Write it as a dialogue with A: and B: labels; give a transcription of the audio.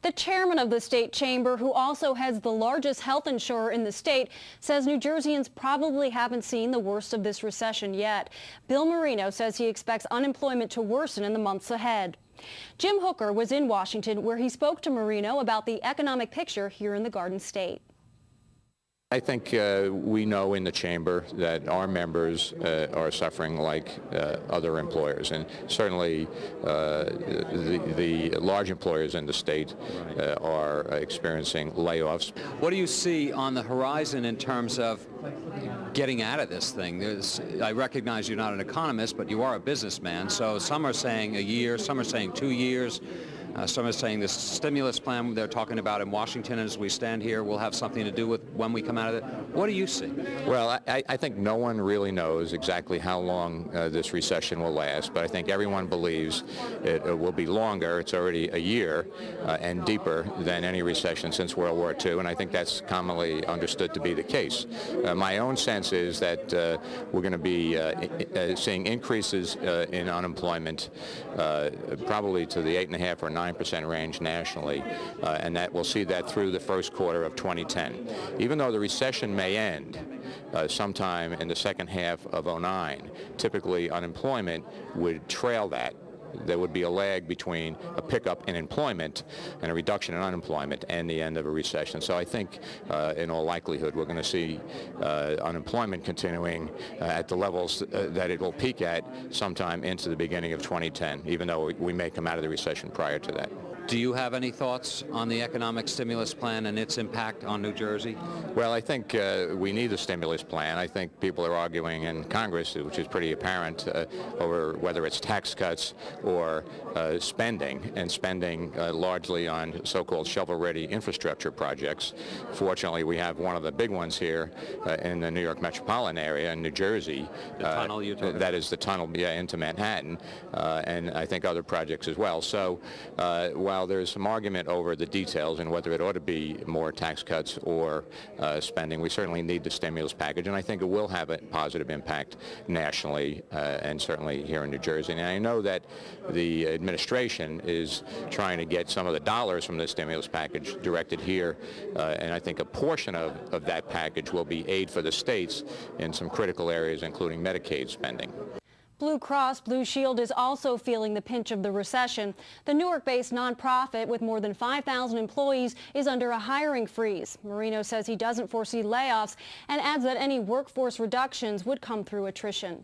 A: The chairman of the state chamber, who also heads the largest health insurer in the state, says New Jerseyans probably haven't seen the worst of this recession yet. Bill Marino says he expects unemployment to worsen in the months ahead. Jim Hooker was in Washington, where he spoke to Marino about the economic picture here in the Garden State.
B: I think we know in the chamber that our members are suffering like other employers, and certainly the large employers in the state are experiencing layoffs.
C: What do you see on the horizon in terms of getting out of this thing? I recognize you're not an economist, but you are a businessman, so some are saying a year, some are saying 2 years. Some are saying this stimulus plan they're talking about in Washington as we stand here will have something to do with when we come out of it. What do you see?
B: Well, I think no one really knows exactly how long this recession will last, but I think everyone believes it will be longer. It's already a year and deeper than any recession since World War II, and I think that's commonly understood to be the case. My own sense is that we're going to be seeing increases in unemployment probably to the 8.5 or 9% range nationally, and that we'll see that through the first quarter of 2010. Even though the recession may end sometime in the second half of 2009, typically unemployment would trail that. There would be a lag between a pickup in employment and a reduction in unemployment and the end of a recession. So I think in all likelihood we're going to see unemployment continuing at the levels that it will peak at sometime into the beginning of 2010, even though we may come out of the recession prior to that.
C: Do you have any thoughts on the economic stimulus plan and its impact on New Jersey?
B: Well, I think we need a stimulus plan. I think people are arguing in Congress, which is pretty apparent, over whether it's tax cuts or spending, and spending largely on so-called shovel-ready infrastructure projects. Fortunately, we have one of the big ones here in the New York metropolitan area in New Jersey.
C: The tunnel you're talking about?
B: That is the tunnel, into Manhattan, and I think other projects as well. So while there's some argument over the details and whether it ought to be more tax cuts or spending, we certainly need the stimulus package, and I think it will have a positive impact nationally and certainly here in New Jersey. And I know that the administration is trying to get some of the dollars from the stimulus package directed here, and I think a portion of that package will be aid for the states in some critical areas, including Medicaid spending.
A: Blue Cross Blue Shield is also feeling the pinch of the recession. The Newark-based nonprofit with more than 5,000 employees is under a hiring freeze. Marino says he doesn't foresee layoffs and adds that any workforce reductions would come through attrition.